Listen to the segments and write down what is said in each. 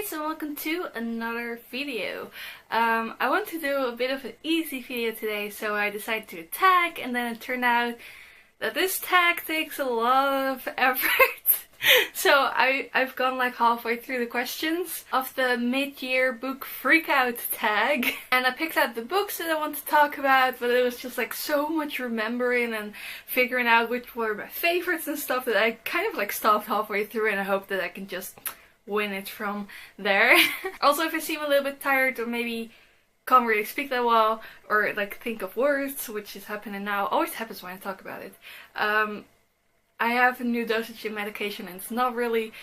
guys, and welcome to another video. I want to do a bit of an easy video today, so I decided to tag, and then it turned out that this tag takes a lot of effort. So I've gone like halfway through the questions of the mid-year book freakout tag, and I picked out the books that I want to talk about, but it was just like so much remembering and figuring out which were my favorites and stuff that I kind of like stopped halfway through, and I hope that I can just win it from there. Also, if I seem a little bit tired or maybe can't really speak that well or like think of words, which is happening now, always happens when I talk about it. I have a new dosage of medication and it's not really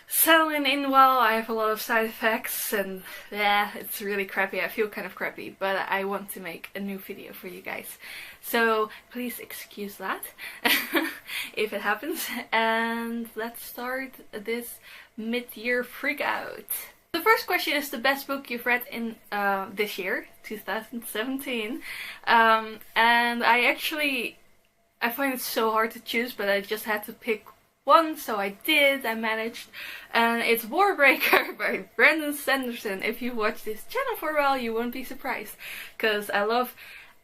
settling in well. I have a lot of side effects and yeah, it's really crappy. I feel kind of crappy, but I want to make a new video for you guys. So please excuse that if it happens. And let's start this mid-year freakout. The first question is the best book you've read in this year, 2017. And I find it so hard to choose, but I just had to pick one, so I did. I managed, and it's Warbreaker by Brandon Sanderson. If you watch this channel for a while, you won't be surprised, because I love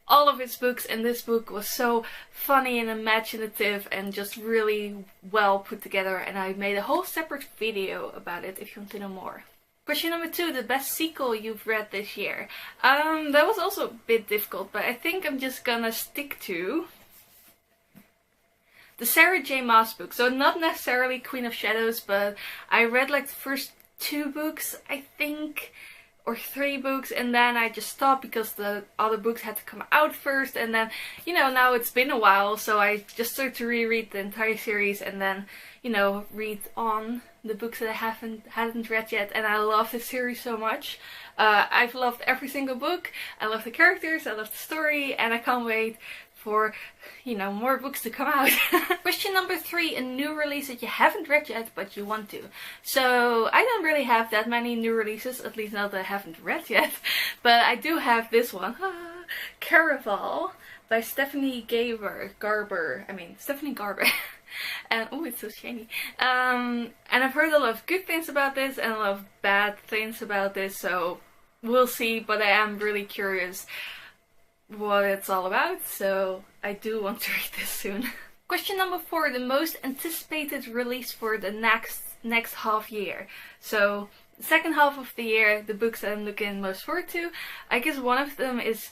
all of his books, and this book was so funny and imaginative and just really well put together, and I made a whole separate video about it if you want to know more. Question number 2, the best sequel you've read this year. That was also a bit difficult, but I think I'm just gonna stick to the Sarah J. Maas book. So not necessarily Queen of Shadows, but I read like the first 2 books, I think, or 3 books, and then I just stopped because the other books had to come out first, and then, you know, now it's been a while, so I just started to reread the entire series and then, you know, read on the books that I hadn't read yet, and I love this series so much. I've loved every single book. I love the characters, I love the story, and I can't wait for, you know, more books to come out. Question number 3, a new release that you haven't read yet but you want to. So I don't really have that many new releases, at least not that I haven't read yet, but I do have this one, Caraval by Stephanie Garber. And oh, it's so shiny. And I've heard a lot of good things about this and a lot of bad things about this, so we'll see, but I am really curious what it's all about, so I do want to read this soon. Question number 4, the most anticipated release for the next half year. So the second half of the year, the books that I'm looking most forward to, I guess one of them is,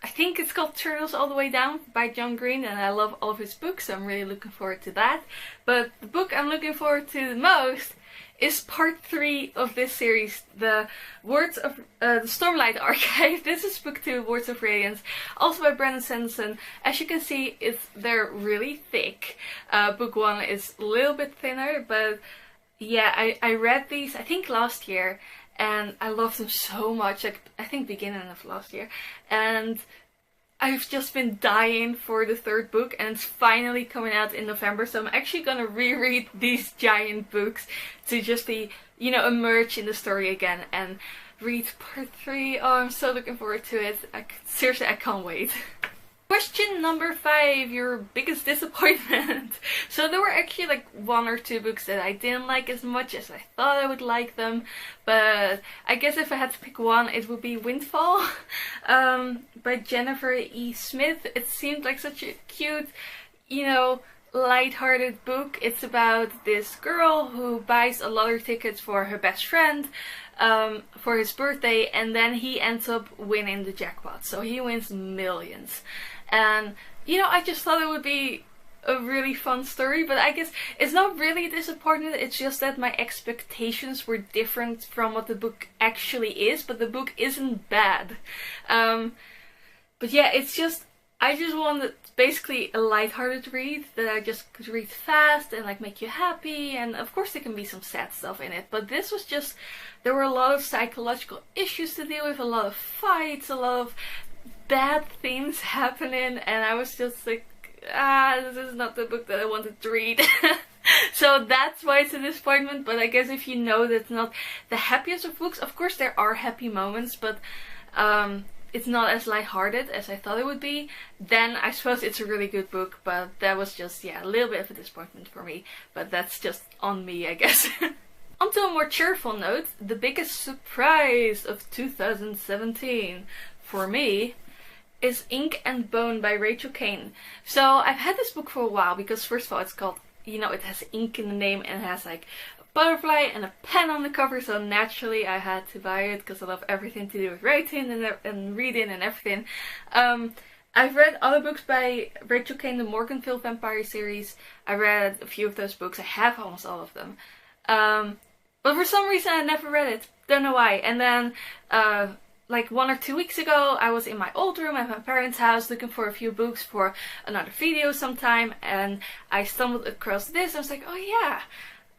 I think it's called Turtles All the Way Down by John Green, and I love all of his books, so I'm really looking forward to that. But the book I'm looking forward to the most is part 3 of this series, the Stormlight Archive. This is book 2, Words of Radiance, also by Brandon Sanderson. As you can see, they're really thick. Book 1 is a little bit thinner, but yeah, I read these, I think last year, and I loved them so much, like I think beginning of last year, and I've just been dying for the 3rd book, and it's finally coming out in November, so I'm actually gonna reread these giant books to just be, you know, immerse in the story again and read part 3. Oh, I'm so looking forward to it. Seriously, I can't wait. Question number 5, your biggest disappointment. So there were actually like 1 or 2 books that I didn't like as much as I thought I would like them, but I guess if I had to pick one, it would be Windfall by Jennifer E. Smith. It seemed like such a cute, you know, light-hearted book. It's about this girl who buys a lottery ticket for her best friend for his birthday, and then he ends up winning the jackpot, so he wins millions. And, you know, I just thought it would be a really fun story, but I guess it's not really disappointing, it's just that my expectations were different from what the book actually is, but the book isn't bad. But yeah, it's just, I just wanted basically a light-hearted read that I just could read fast and like make you happy, and of course there can be some sad stuff in it, but this was just, there were a lot of psychological issues to deal with, a lot of fights, a lot of bad things happening, and I was just like, this is not the book that I wanted to read. So that's why it's a disappointment, but I guess if you know that's not the happiest of books, of course there are happy moments, but it's not as lighthearted as I thought it would be, then I suppose it's a really good book, but that was just, yeah, a little bit of a disappointment for me, but that's just on me, I guess. On to a more cheerful note, the biggest surprise of 2017 for me is Ink and Bone by Rachel Kane. So I've had this book for a while because first of all it's called, you know, it has ink in the name and it has like a butterfly and a pen on the cover, so naturally I had to buy it because I love everything to do with writing and reading and everything. I've read other books by Rachel Kane, the Morganville Vampire series. I read a few of those books. I have almost all of them. But for some reason I never read it. Don't know why. And then like 1 or 2 weeks ago I was in my old room at my parents' house looking for a few books for another video sometime, and I stumbled across this. I was like, oh yeah,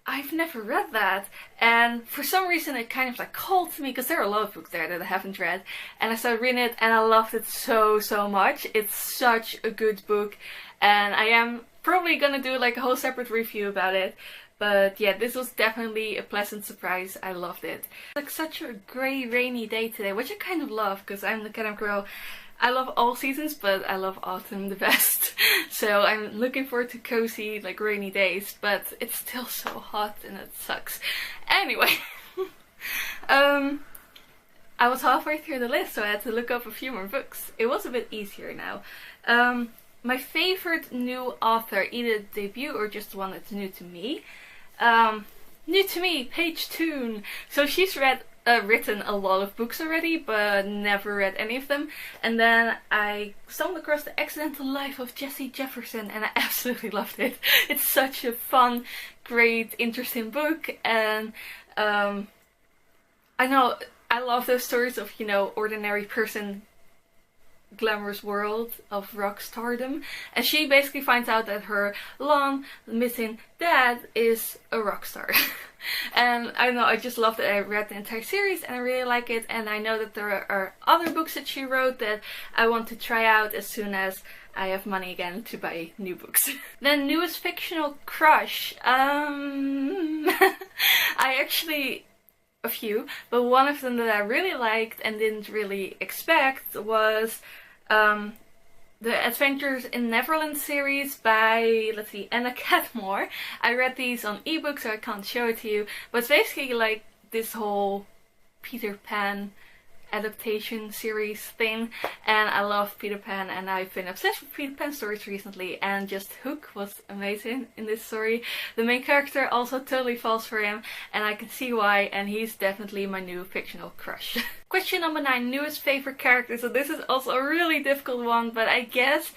I've never read that. And for some reason it kind of like called to me because there are a lot of books there that I haven't read, and I started reading it and I loved it so much. It's such a good book and I am probably gonna do like a whole separate review about it. But yeah, this was definitely a pleasant surprise. I loved it. It's like such a grey, rainy day today, which I kind of love because I'm the kind of girl, I love all seasons, but I love autumn the best. So I'm looking forward to cozy, like rainy days, but it's still so hot and it sucks. Anyway, I was halfway through the list, so I had to look up a few more books. It was a bit easier now. My favorite new author, either debut or just one that's new to me. New to me, Paige Toon. So she's written a lot of books already, but never read any of them. And then I stumbled across The Accidental Life of Jessie Jefferson and I absolutely loved it. It's such a fun, great, interesting book, and I know I love those stories of, you know, ordinary person glamorous world of rock stardom, and she basically finds out that her long missing dad is a rock star. And I don't know, I just love that. I read the entire series and I really like it, and I know that there are other books that she wrote that I want to try out as soon as I have money again to buy new books. Then newest fictional crush. I actually a few, but one of them that I really liked and didn't really expect was the Adventures in Neverland series by, let's see, Anna Catmore. I read these on ebook, so I can't show it to you, but it's basically like this whole Peter Pan adaptation series thing, and I love Peter Pan and I've been obsessed with Peter Pan stories recently, and just Hook was amazing in this story. The main character also totally falls for him and I can see why, and he's definitely my new fictional crush. Question number 9, newest favorite character. So this is also a really difficult one, but I guess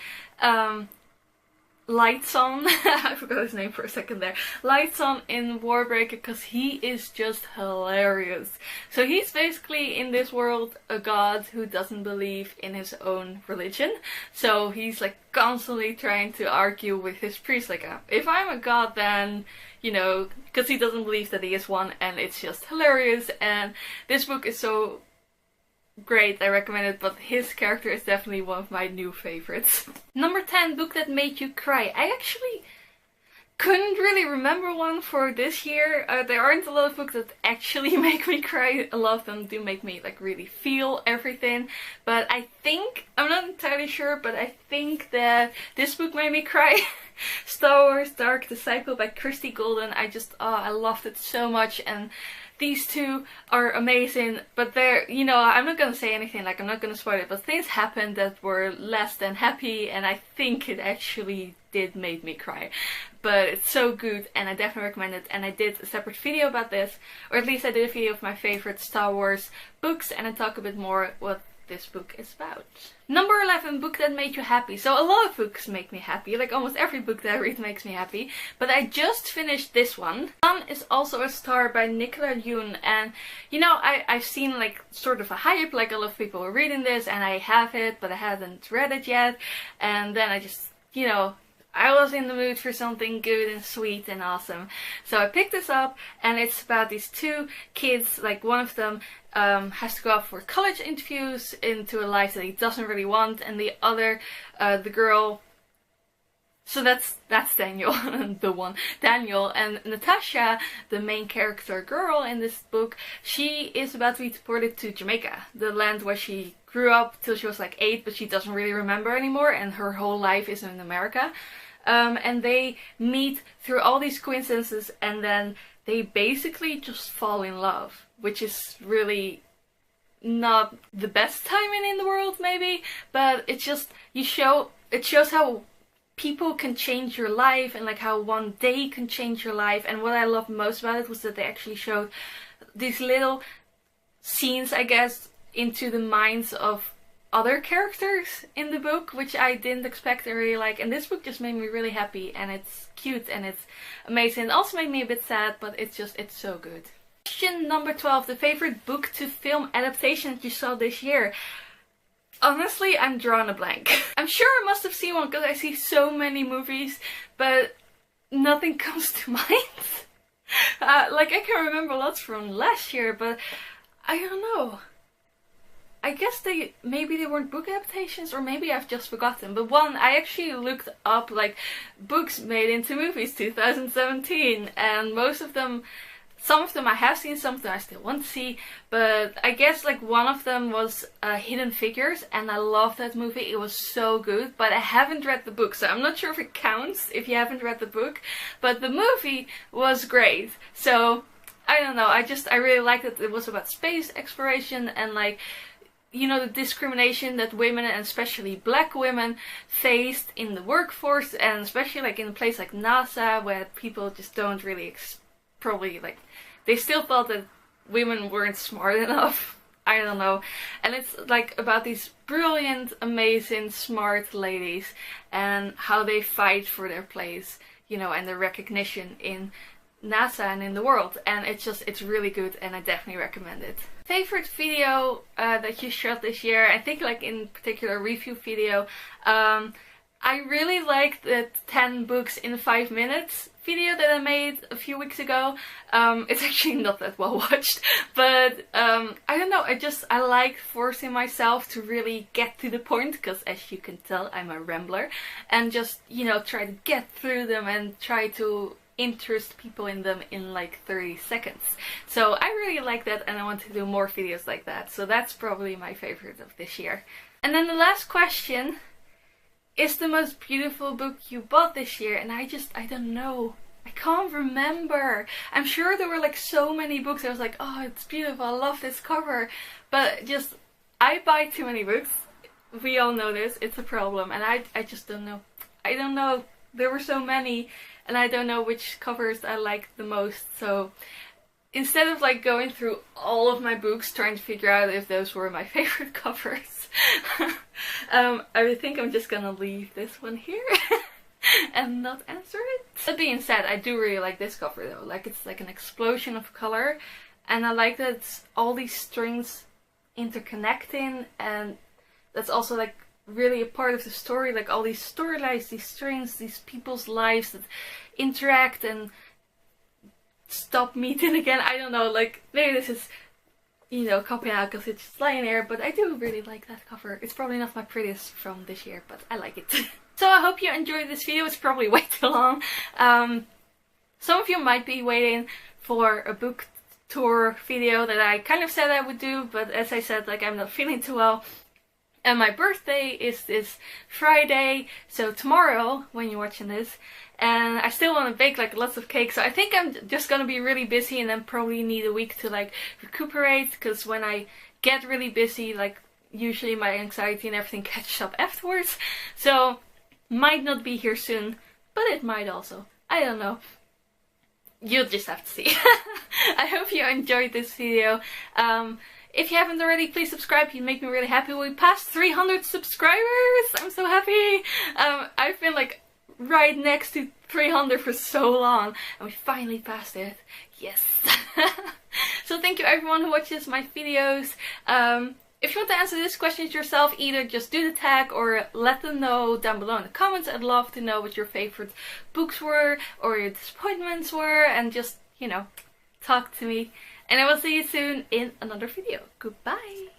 Lightson, I forgot his name for a second there, Lightson in Warbreaker, because he is just hilarious. So he's basically in this world a god who doesn't believe in his own religion, so he's like constantly trying to argue with his priest, like, if I'm a god then, you know, because he doesn't believe that he is one, and it's just hilarious. And this book is so great, I recommend it, but his character is definitely one of my new favorites. Number 10, book that made you cry. I actually couldn't really remember one for this year. There aren't a lot of books that actually make me cry. A lot of them do make me like really feel everything, but I think, I'm not entirely sure, but I think that this book made me cry. Star Wars Dark Disciple by Christy Golden. I loved it so much, and these two are amazing, but they're, you know, I'm not gonna say anything, like I'm not gonna spoil it, but things happened that were less than happy, and I think it actually did make me cry. But it's so good and I definitely recommend it, and I did a separate video about this, or at least I did a video of my favorite Star Wars books, and I talk a bit more what this book is about. Number 11, book that made you happy. So a lot of books make me happy, like almost every book that I read makes me happy, but I just finished this one. Sun is Also a Star by Nicola Yoon, and you know, I've seen like sort of a hype, like a lot of people were reading this, and I have it, but I haven't read it yet, and then I just, you know, I was in the mood for something good and sweet and awesome. So I picked this up, and it's about these two kids, like one of them has to go out for college interviews into a life that he doesn't really want, and the other, the girl, so that's Daniel, Daniel, and Natasha, the main character girl in this book, she is about to be deported to Jamaica, the land where she grew up till she was like 8, but she doesn't really remember anymore, and her whole life is in America. And they meet through all these coincidences, and then they basically just fall in love, which is really not the best timing in the world maybe, but it's just, it shows how people can change your life and like how one day can change your life. And what I loved most about it was that they actually showed these little scenes, I guess, into the minds of other characters in the book, which I didn't expect. I really like, and this book just made me really happy, and it's cute and it's amazing. It also made me a bit sad, but it's so good. Question number 12, the favorite book to film adaptation that you saw this year. Honestly, I'm drawing a blank. I'm sure I must have seen one because I see so many movies, but nothing comes to mind. Like, I can remember lots from last year, but I don't know. I guess maybe they weren't book adaptations, or maybe I've just forgotten. But one, I actually looked up like books made into movies 2017, and most of them, some of them I have seen, some of them I still want to see, but I guess like one of them was Hidden Figures, and I love that movie. It was so good, but I haven't read the book, so I'm not sure if it counts if you haven't read the book, but the movie was great. So I don't know, I really liked that it was about space exploration and like, you know, the discrimination that women, and especially black women, faced in the workforce, and especially like in a place like NASA where people just don't really probably like, they still thought that women weren't smart enough. I don't know. And it's like about these brilliant, amazing, smart ladies and how they fight for their place, you know, and their recognition in NASA and in the world. And it's really good, and I definitely recommend it. Favorite video that you shot this year, I think like in particular review video, I really liked the 10 books in 5 minutes video that I made a few weeks ago. It's actually not that well watched, but I don't know, I like forcing myself to really get to the point, because as you can tell, I'm a rambler, and just, you know, try to get through them and try to interest people in them in like 30 seconds. So I really like that, and I want to do more videos like that. So that's probably my favorite of this year. And then the last question is the most beautiful book you bought this year, and I don't know. I can't remember. I'm sure there were like so many books I was like, oh, it's beautiful, I love this cover, but just, I buy too many books. We all know this, it's a problem, and I just don't know. I don't know. There were so many, and I don't know which covers I liked the most, so instead of like going through all of my books trying to figure out if those were my favorite covers, I think I'm just gonna leave this one here and not answer it. That being said, I do really like this cover though. Like, it's like an explosion of color, and I like that it's all these strings interconnecting, and that's also like really a part of the story, like all these storylines, these strings, these people's lives that interact and stop meeting again. I don't know, like maybe this is, you know, copying out because it's just lying there, but I do really like that cover. It's probably not my prettiest from this year, but I like it. So I hope you enjoyed this video. It's probably way too long. Some of you might be waiting for a book tour video that I kind of said I would do, but as I said, like, I'm not feeling too well. And my birthday is this Friday, so tomorrow, when you're watching this, and I still want to bake like lots of cake, so I think I'm just gonna be really busy and then probably need a week to like recuperate, because when I get really busy, like usually my anxiety and everything catches up afterwards. So might not be here soon, but it might also. I don't know. You'll just have to see. I hope you enjoyed this video. If you haven't already, please subscribe. You'd make me really happy. We passed 300 subscribers! I'm so happy! I've been like right next to 300 for so long, and we finally passed it. Yes! So thank you everyone who watches my videos. If you want to answer these questions yourself, either just do the tag or let them know down below in the comments. I'd love to know what your favorite books were or your disappointments were, and just, you know, talk to me. And I will see you soon in another video. Goodbye!